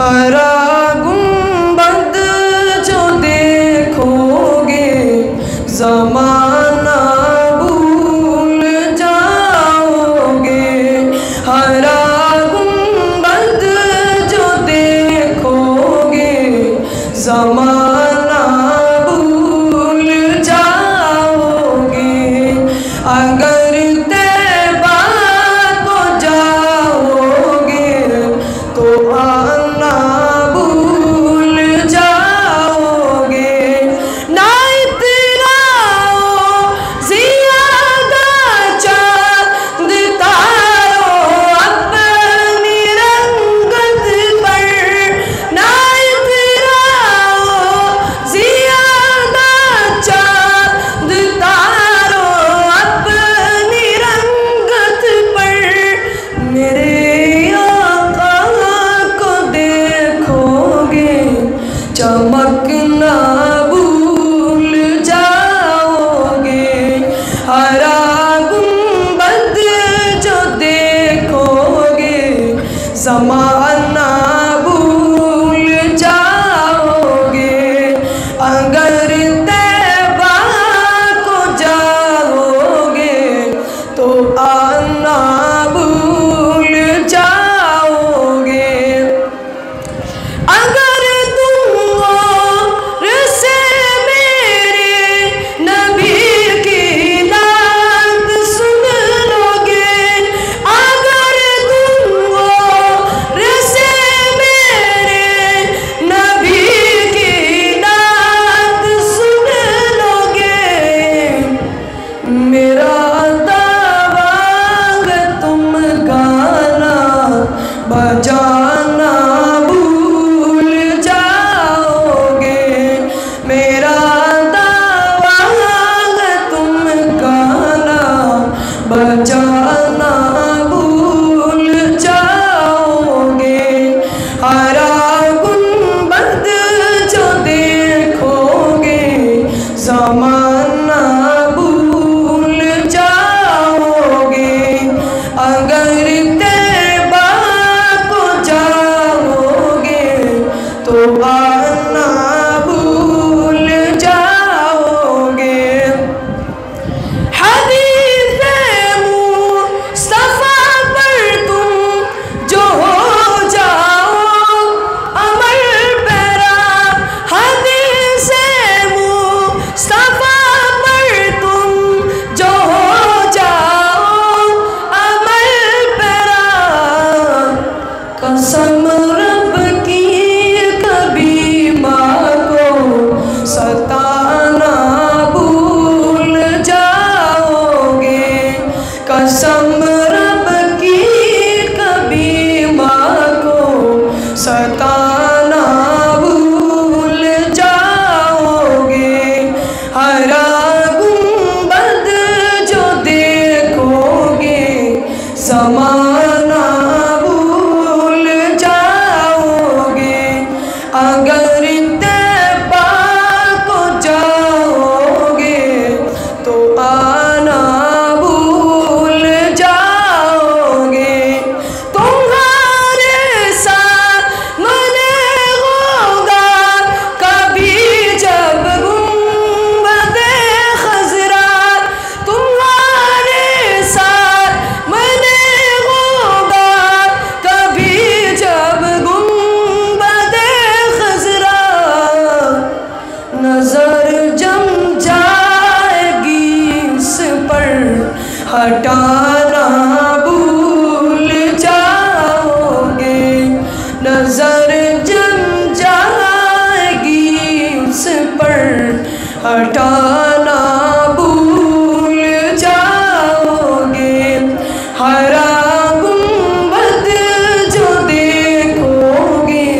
हरा गुंबद जो देखोगे ज़माना भूल जाओगे। हरा गुंबद जो देखोगे ज़माना भूल जाओगे। अगर तैबा को जाओगे तो आना भूल जाओगे। ना इतराओ ज़ियादा चाँद तारो अपनी रंगत पर। ना इतराओ ज़ियादा चाँद तारो अपनी रंगत पर। मेरे चमकना भूल जाओगे। हरा गुंबद जो देखोगे ज़माना भूल जाओगे। अगर तैबा को जाओगे तो आना भूल जाओगे। अगर मेरा दावांग तुम गाना बजाना भूल जाओगे। मेरा दावांग तुम गाना बजाना भूल जाओगे। हरा गुंबद जो देखोगे ज़माना अगर तैबा को जाओगे तो आना भूल जाओगे। हदीसे मुस्तफा पर तुम जो हो जाओ अमल पैरा। हदीसे मुस्तफा पर तुम जो कसम रब की कभी माँ को सताना भूल जाओगे। कसम रब की कभी माँ को सताना भूल जाओगे। हरा गुंबद जो देखोगे ज़माना अगर तैबा को जाओगे तो आना भूल जाओगे। तुम्हारे साथ मैंने होगा कभी जब गुंबदे खज़रा। तुम्हारे साथ मैंने होगा कभी जब नजर जम जाएगी इस पर हटाना भूल जाओगे। नजर जम जाएगी इस पर हटाना भूल जाओगे। हरा गुंबद जो देखोगे